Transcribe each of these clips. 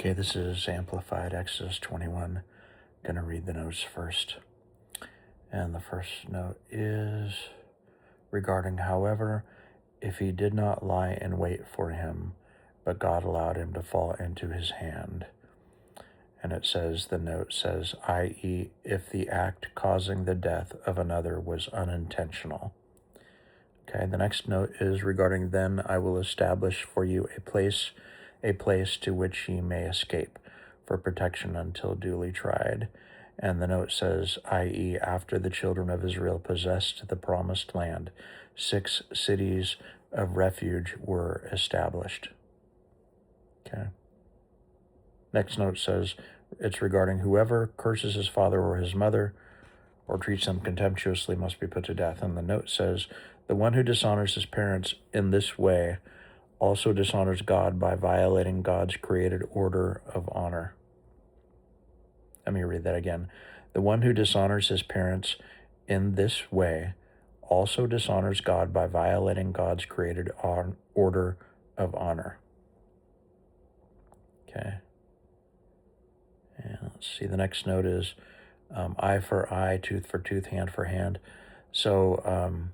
Okay, this is Amplified Exodus 21. Going to read the notes first. And the first note is regarding, however, if he did not lie in wait for him, but God allowed him to fall into his hand. And it says, the note says, i.e., if the act causing the death of another was unintentional. Okay, the next note is regarding, then I will establish for you a place to which ye may escape for protection until duly tried. And the note says, i.e., after the children of Israel possessed the promised land, 6 cities of refuge were established. Okay. Next note says, it's regarding whoever curses his father or his mother or treats them contemptuously must be put to death. And the note says, the one who dishonors his parents in this way also dishonors God by violating God's created order of honor. Let me read that again. The one who dishonors his parents in this way also dishonors God by violating God's created order of honor. Okay. And let's see, the next note is eye for eye, tooth for tooth, hand for hand. So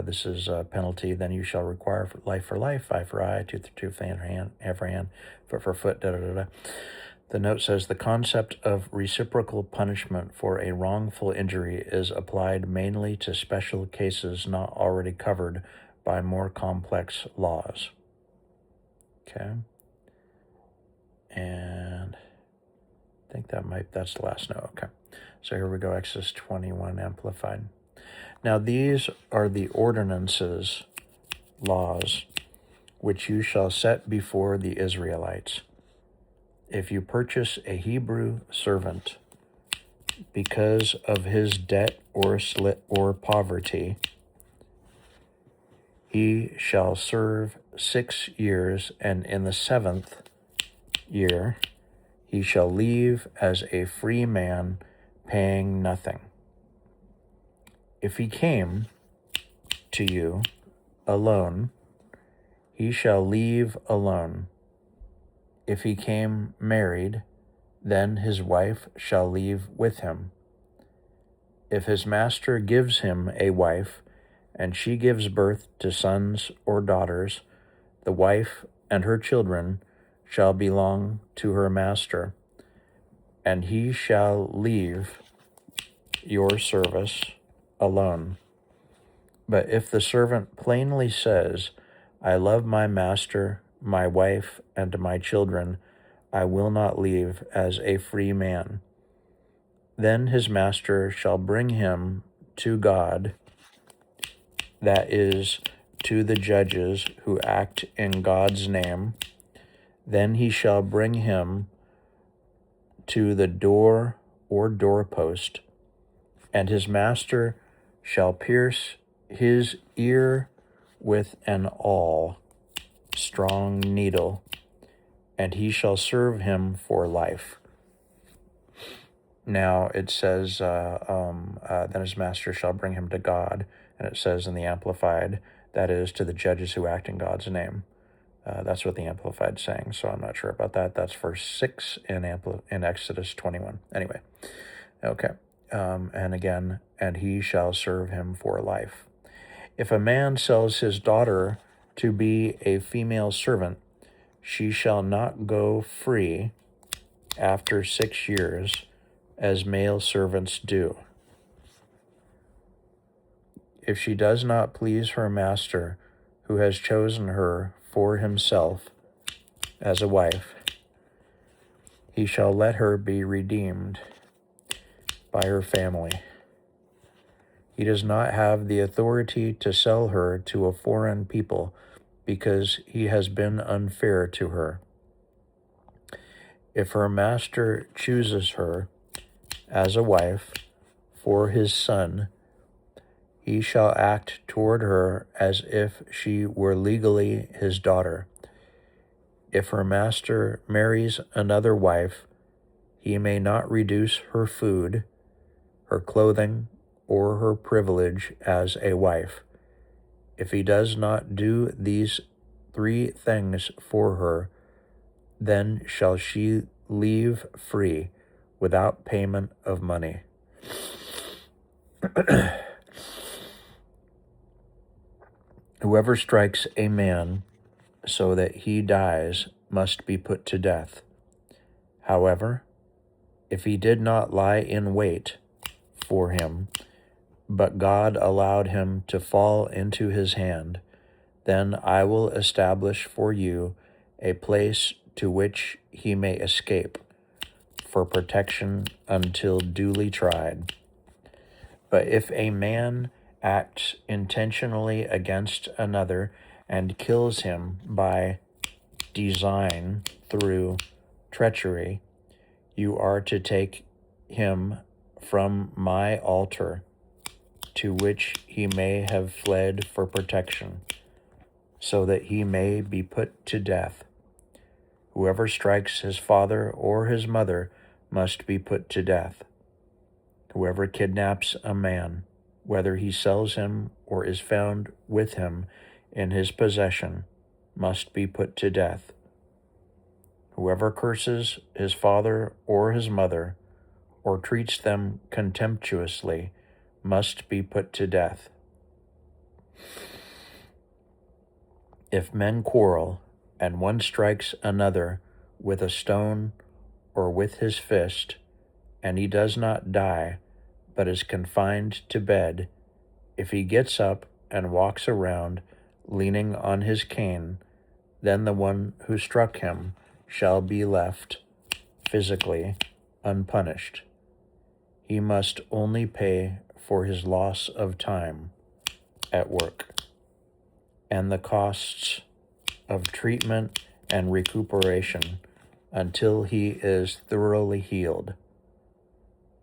this is a penalty. Then you shall require life for life, eye for eye, tooth for tooth, hand for hand, foot for foot, da-da-da-da. The note says the concept of reciprocal punishment for a wrongful injury is applied mainly to special cases not already covered by more complex laws. Okay. And I think that's the last note. Okay. So here we go, Exodus 21 Amplified. Now these are the ordinances, laws, which you shall set before the Israelites. If you purchase a Hebrew servant because of his debt or poverty, he shall serve 6 years, and in the 7th year he shall leave as a free man, paying nothing. If he came to you alone, he shall leave alone. If he came married, then his wife shall leave with him. If his master gives him a wife, and she gives birth to sons or daughters, the wife and her children shall belong to her master, and he shall leave your service alone. But if the servant plainly says, I love my master, my wife, and my children, I will not leave as a free man, then his master shall bring him to God, that is, to the judges who act in God's name. Then he shall bring him to the door or doorpost, and his master shall pierce his ear with an awl, strong needle, and he shall serve him for life. Now it says, then his master shall bring him to God, and it says in the Amplified, that is, to the judges who act in God's name. That's what the Amplified's saying, so I'm not sure about that. That's verse 6 in Exodus 21. Anyway, okay. And again, and he shall serve him for life. If a man sells his daughter to be a female servant, she shall not go free after 6 years, as male servants do. If she does not please her master, who has chosen her for himself as a wife, he shall let her be redeemed by her family. He does not have the authority to sell her to a foreign people because he has been unfair to her. If her master chooses her as a wife for his son, he shall act toward her as if she were legally his daughter. If her master marries another wife, he may not reduce her food, her clothing, or her privilege as a wife. If he does not do these 3 things for her, then shall she leave free without payment of money. Whoever strikes a man so that he dies must be put to death. However, if he did not lie in wait for him, but God allowed him to fall into his hand, then I will establish for you a place to which he may escape for protection until duly tried. But if a man acts intentionally against another and kills him by design through treachery, you are to take him from my altar, to which he may have fled for protection, so that he may be put to death. Whoever strikes his father or his mother must be put to death. Whoever kidnaps a man, whether he sells him or is found with him in his possession, must be put to death. Whoever curses his father or his mother, or treats them contemptuously, must be put to death. If men quarrel, and one strikes another with a stone or with his fist, and he does not die, but is confined to bed, if he gets up and walks around, leaning on his cane, then the one who struck him shall be left physically unpunished. He must only pay for his loss of time at work and the costs of treatment and recuperation until he is thoroughly healed.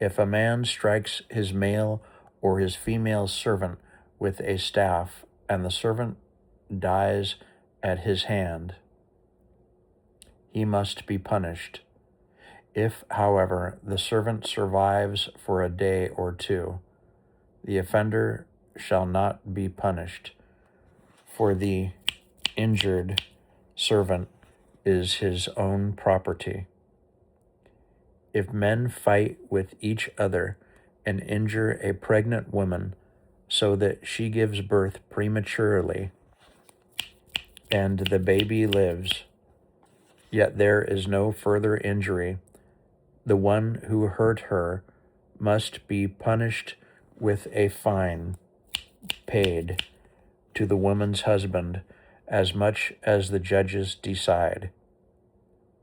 If a man strikes his male or his female servant with a staff, and the servant dies at his hand, he must be punished. If, however, the servant survives for a day or two, the offender shall not be punished, for the injured servant is his own property. If men fight with each other and injure a pregnant woman so that she gives birth prematurely and the baby lives, yet there is no further injury, the one who hurt her must be punished with a fine paid to the woman's husband as much as the judges decide.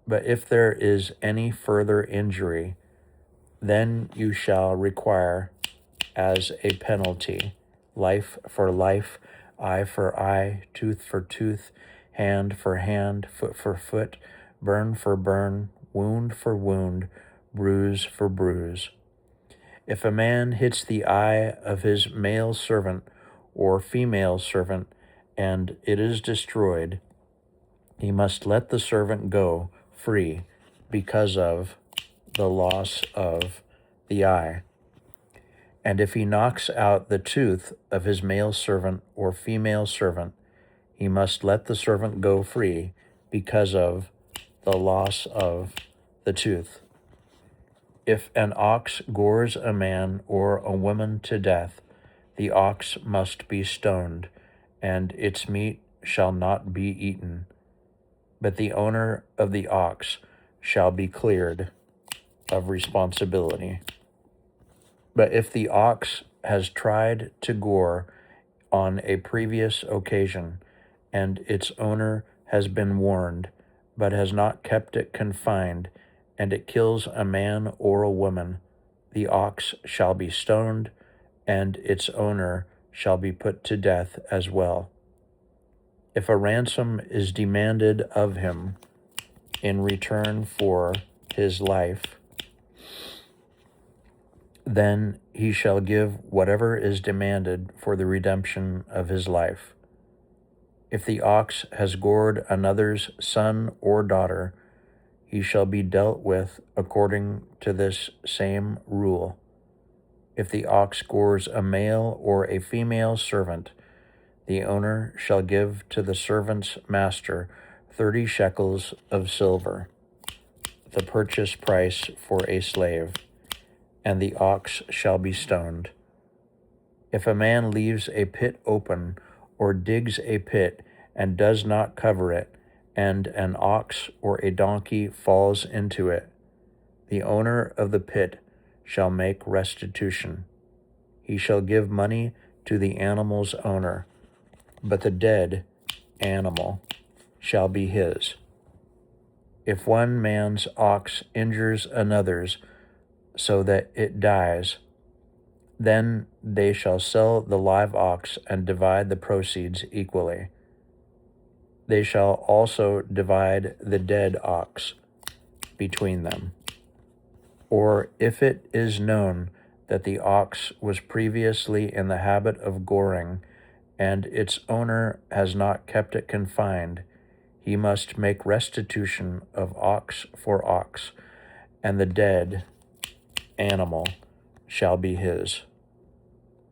But if there is any further injury, then you shall require as a penalty life for life, eye for eye, tooth for tooth, hand for hand, foot for foot, burn for burn, wound for wound, bruise for bruise. If a man hits the eye of his male servant or female servant, and it is destroyed, he must let the servant go free because of the loss of the eye. And if he knocks out the tooth of his male servant or female servant, he must let the servant go free because of the loss of the tooth. If an ox gores a man or a woman to death, the ox must be stoned, and its meat shall not be eaten. But the owner of the ox shall be cleared of responsibility. But if the ox has tried to gore on a previous occasion, and its owner has been warned, but has not kept it confined, and it kills a man or a woman, the ox shall be stoned, and its owner shall be put to death as well. If a ransom is demanded of him in return for his life, then he shall give whatever is demanded for the redemption of his life. If the ox has gored another's son or daughter, he shall be dealt with according to this same rule. If the ox gores a male or a female servant, the owner shall give to the servant's master 30 shekels of silver, the purchase price for a slave, and the ox shall be stoned. If a man leaves a pit open or digs a pit and does not cover it, and an ox or a donkey falls into it, the owner of the pit shall make restitution. He shall give money to the animal's owner, but the dead animal shall be his. If one man's ox injures another's so that it dies, then they shall sell the live ox and divide the proceeds equally. They shall also divide the dead ox between them. Or if it is known that the ox was previously in the habit of goring, and its owner has not kept it confined, he must make restitution of ox for ox, and the dead animal shall be his.